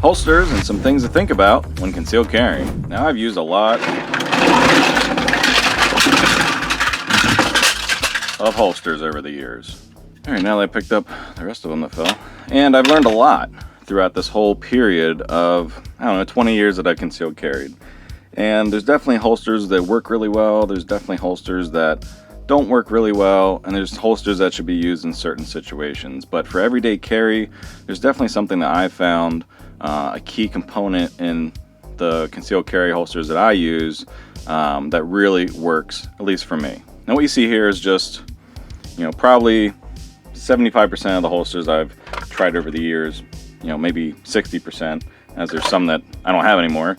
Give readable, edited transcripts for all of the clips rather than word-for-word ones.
Holsters and some things to think about when concealed carrying. Now, I've used a lot of holsters over the years. Alright, now that I picked up the rest of them that fell, and I've learned a lot throughout this whole period of, I don't know, 20 years that I've concealed carried. And there's definitely holsters that work really well, there's definitely holsters that don't work really well, and there's holsters that should be used in certain situations. But for everyday carry, there's definitely something that I found a key component in the concealed carry holsters that I use that really works, at least for me. Now what you see here is just, probably 75% of the holsters I've tried over the years, maybe 60%, as there's some that I don't have anymore.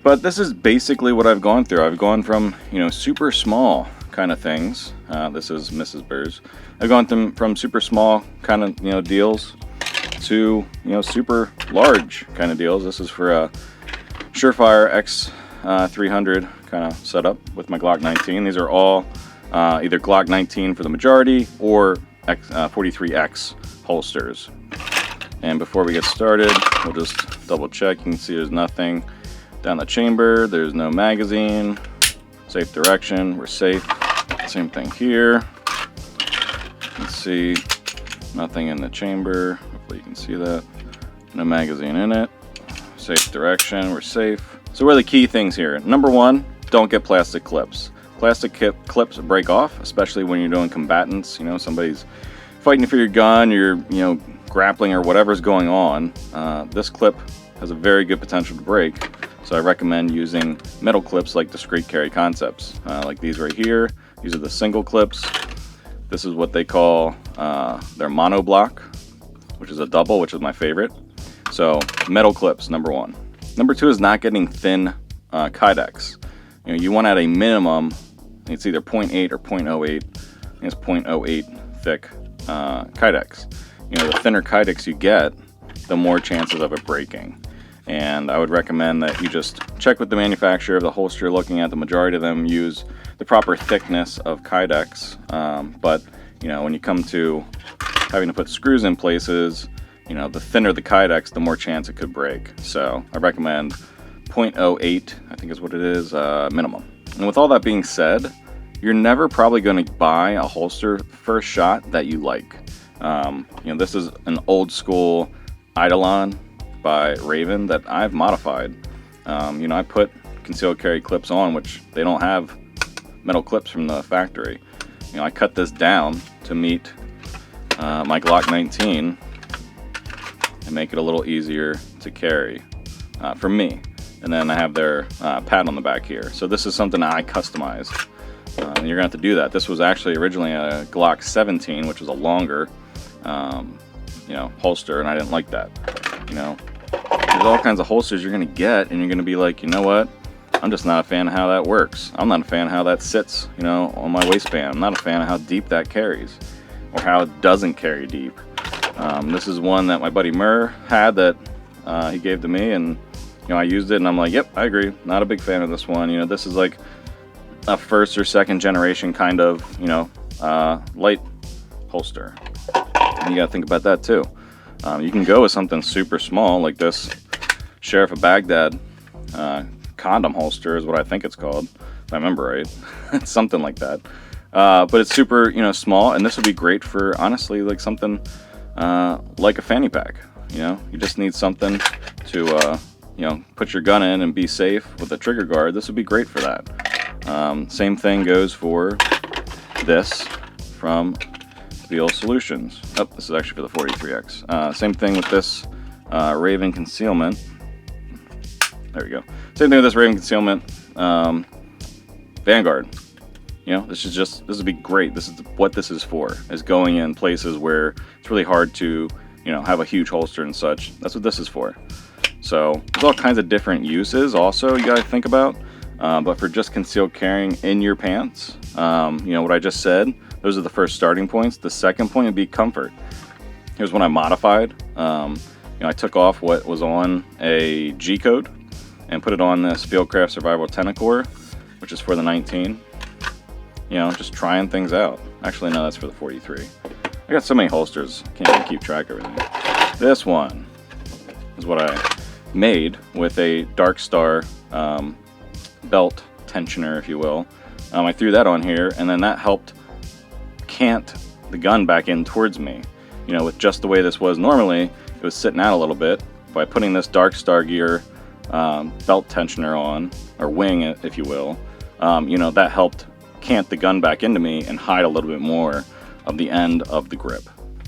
But this is basically what I've gone through. I've gone from, super small kind of things. This is Mrs. Burrs. I've gone from super small kind of, deals to, super large kind of deals. This is for a Surefire X300 kind of setup with my Glock 19. These are all either Glock 19 for the majority or 43X holsters. And before we get started, we'll just double check. You can see there's nothing down the chamber. There's no magazine. Safe direction. We're safe. Same thing here. You can see nothing in the chamber. Hopefully you can see that. No magazine in it. Safe direction. We're safe. So what are the key things here? Number one, don't get plastic clips. Plastic clips break off, especially when you're doing combatants. Somebody's fighting for your gun, you're, grappling or whatever's going on. This clip has a very good potential to break. So I recommend using metal clips like Discreet Carry Concepts, like these right here. These are the single clips. This is what they call their mono block, which is a double, which is my favorite. So metal clips, number one. Number two is not getting thin kydex. You want at a minimum, it's either 0.8 or 0.08. I think it's 0.08 thick kydex. The thinner kydex you get, the more chances of it breaking. And I would recommend that you just check with the manufacturer of the holster you're looking at. The majority of them use the proper thickness of kydex. But when you come to having to put screws in places, the thinner the kydex, the more chance it could break. So I recommend 0.08, I think is what it is, minimum. And with all that being said, you're never probably going to buy a holster first shot that you like. This is an old school Eidolon by Raven that I've modified. I put concealed carry clips on, which they don't have metal clips from the factory. I cut this down to meet my Glock 19 and make it a little easier to carry for me. And then I have their pad on the back here. So this is something I customized. And you're gonna have to do that. This was actually originally a Glock 17, which was a longer, holster, and I didn't like that. There's all kinds of holsters you're gonna get, and you're gonna be like, you know what? I'm just not a fan of how that works. I'm not a fan of how that sits, on my waistband. I'm not a fan of how deep that carries, or how it doesn't carry deep. This is one that my buddy Murr had that he gave to me, and I used it, and I'm like, yep, I agree. Not a big fan of this one. This is like a first or second generation kind of, light holster. And you gotta think about that too. You can go with something super small like this Sheriff of Baghdad condom holster is what I think it's called, if I remember right. It's something like that. But it's super, small, and this would be great for, honestly, like something like a fanny pack. You just need something to, put your gun in and be safe with a trigger guard. This would be great for that. Same thing goes for this from Veal Solutions. Oh, this is actually for the 43X. Same thing with this Raven concealment. There we go. Same thing with this Raven concealment Vanguard. This would be great. This is what this is for, is going in places where it's really hard to, have a huge holster and such. That's what this is for. So there's all kinds of different uses also you gotta think about. But for just concealed carrying in your pants, what I just said, those are the first starting points. The second point would be comfort. Here's what I modified. I took off what was on a G code and put it on this Fieldcraft Survival Tenacore, which is for the 19. Just trying things out. Actually, no, that's for the 43. I got so many holsters, I can't even keep track of everything. This one, is what I made with a Dark Star belt tensioner, if you will. I threw that on here, and then that helped cant the gun back in towards me. You know, with just the way this was normally, it was sitting out a little bit. By putting this Dark Star gear belt tensioner on, or wing, if you will, you know, that helped cant the gun back into me and hide a little bit more of the end of the grip.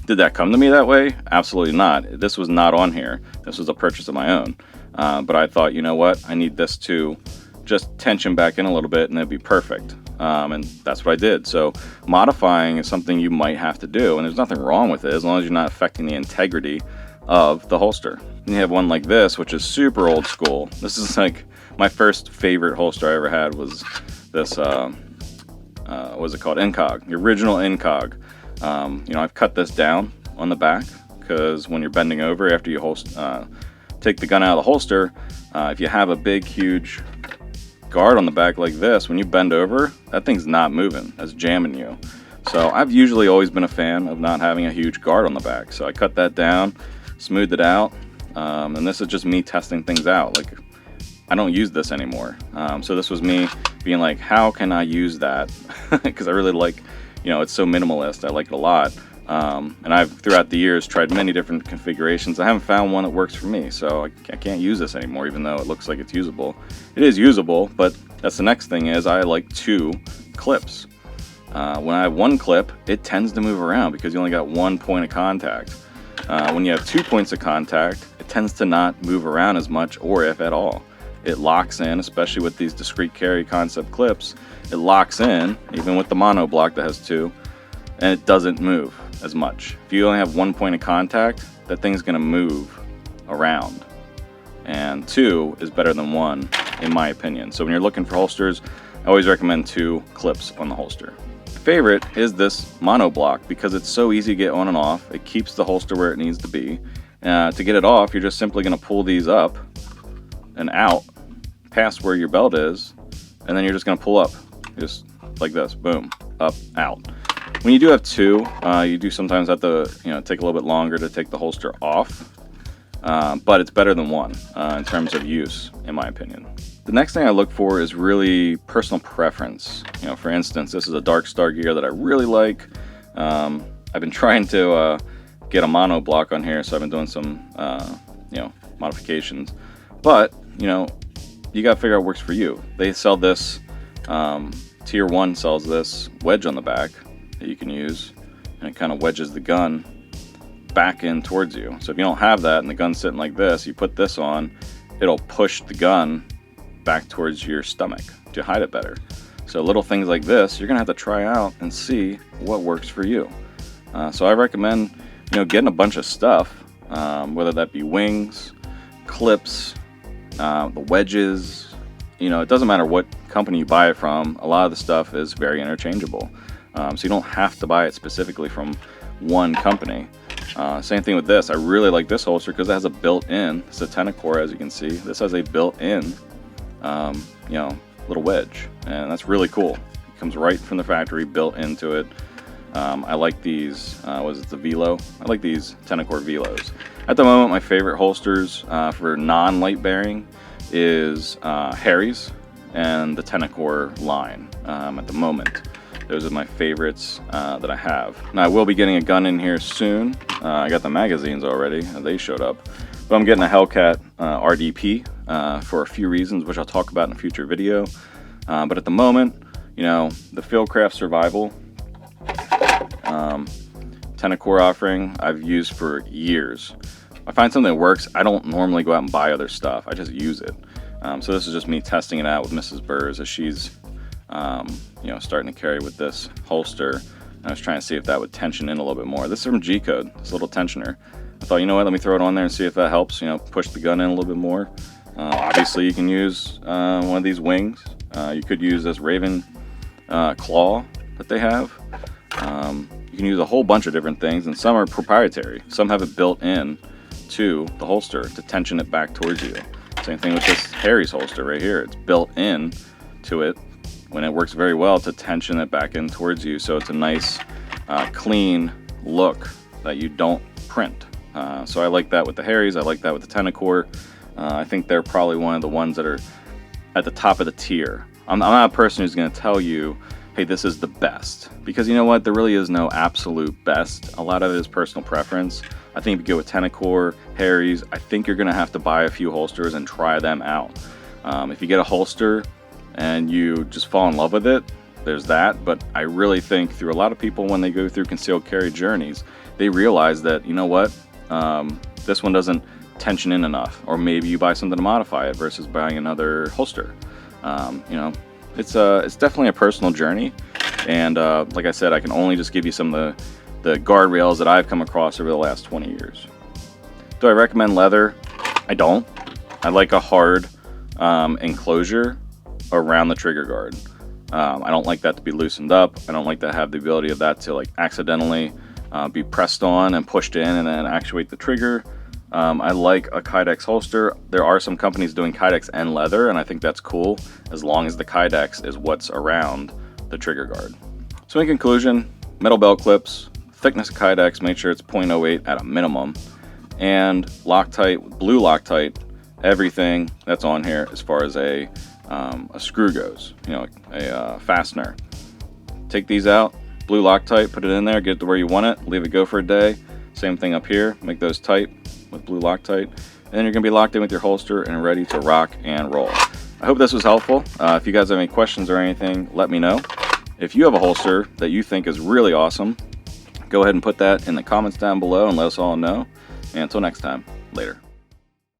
Did that come to me that way? Absolutely not. This was not on here. This was a purchase of my own. But I thought, you know what? I need this to just tension back in a little bit and it'd be perfect. And that's what I did. So modifying is something you might have to do, and there's nothing wrong with it as long as you're not affecting the integrity of the holster. And you have one like this, which is super old school. This is like my first favorite holster I ever had was this, what was it called? Incog, the original Incog. You know, I've cut this down on the back because when you're bending over after you take the gun out of the holster, if you have a big, huge guard on the back like this, when you bend over, that thing's not moving. That's jamming you. So I've usually always been a fan of not having a huge guard on the back. So I cut that down, smoothed it out, and this is just me testing things out. Like, I don't use this anymore. So this was me being like, how can I use that? Because I really like, you know, it's so minimalist. I like it a lot. And I've, throughout the years, tried many different configurations. I haven't found one that works for me, so I can't use this anymore, even though it looks like it's usable. It is usable, but that's the next thing is I like 2 clips. When I have 1 clip, it tends to move around because you only got 1 point of contact. When you have 2 points of contact, it tends to not move around as much, or if at all. It locks in, especially with these Discreet Carry Concept clips. It locks in, even with the mono block that has 2, and it doesn't move as much. If you only have 1 point of contact, that thing's gonna move around. And 2 is better than 1, in my opinion. So when you're looking for holsters, I always recommend 2 clips on the holster. Favorite is this mono block because it's so easy to get on and off. It keeps the holster where it needs to be. To get it off, you're just simply gonna pull these up and out past where your belt is, and then you're just gonna pull up, just like this, boom, up, out. When you do have 2, you do sometimes have to, you know, take a little bit longer to take the holster off, but it's better than 1 in terms of use, in my opinion. The next thing I look for is really personal preference. You know, for instance, this is a Dark Star gear that I really like. I've been trying to get a mono block on here, so I've been doing some, you know, modifications. But, you know, you got to figure out what works for you. They sell this, Tier 1 sells this wedge on the back that you can use, and it kind of wedges the gun back in towards you. So if you don't have that and the gun's sitting like this, you put this on, it'll push the gun back towards your stomach to hide it better. So little things like this, you're gonna have to try out and see what works for you. So I recommend, you know, getting a bunch of stuff, whether that be wings, clips, the wedges. You know, it doesn't matter what company you buy it from. A lot of the stuff is very interchangeable. So you don't have to buy it specifically from one company. Same thing with this. I really like this holster because it has a built-in, it's a Tenacore, as you can see. This has a built-in, you know, little wedge, and that's really cool. It comes right from the factory, built into it. I like these, was it the Velo? I like these Tenacore Velos. At the moment, my favorite holsters for non-light bearing is Harry's and the Tenacore line at the moment. Those are my favorites that I have. Now I will be getting a gun in here soon. I got the magazines already, they showed up. But I'm getting a Hellcat RDP for a few reasons, which I'll talk about in a future video. But at the moment, you know, the Fieldcraft Survival Tenacore offering I've used for years. If I find something that works, I don't normally go out and buy other stuff. I just use it. So this is just me testing it out with Mrs. Burrs as she's you know, starting to carry with this holster. I was trying to see if that would tension in a little bit more. This is from G-Code, this little tensioner. I thought, you know what, let me throw it on there and see if that helps, you know, push the gun in a little bit more. Obviously, you can use one of these wings. You could use this Raven claw that they have. You can use a whole bunch of different things, and some are proprietary. Some have it built in to the holster to tension it back towards you. Same thing with this Harry's holster right here. It's built in to it when it works very well to tension it back in towards you, so it's a nice clean look that you don't print. So I like that with the Harrys. I like that with the Tenacore. I think they're probably one of the ones that are at the top of the tier. I'm not a person who's going to tell you, hey, this is the best, because you know what, there really is no absolute best. A lot of it is personal preference. I think if you go with Tenacore, Harrys, I think you're going to have to buy a few holsters and try them out. If you get a holster and you just fall in love with it, there's that. But I really think through a lot of people, when they go through concealed carry journeys, they realize that, you know what, this one doesn't tension in enough, or maybe you buy something to modify it versus buying another holster. You know, it's definitely a personal journey, and like I said, I can only just give you some of the guardrails that I've come across over the last 20 years. Do I recommend leather? I don't. I like a hard enclosure around the trigger guard. I don't like that to be loosened up. I don't like to have the ability of that to like accidentally be pressed on and pushed in and then actuate the trigger. I like a kydex holster. There are some companies doing kydex and leather, and I think that's cool as long as the kydex is what's around the trigger guard. So in conclusion, metal belt clips, thickness of kydex, make sure it's 0.08 at a minimum, and Loctite, blue Loctite, everything that's on here as far as a screw goes, you know, a fastener. Take these out, blue Loctite, put it in there, get it to where you want it, leave it go for a day. Same thing up here, make those tight with blue Loctite, and then you're going to be locked in with your holster and ready to rock and roll. I hope this was helpful. If you guys have any questions or anything, let me know. If you have a holster that you think is really awesome, go ahead and put that in the comments down below and let us all know. And until next time, later.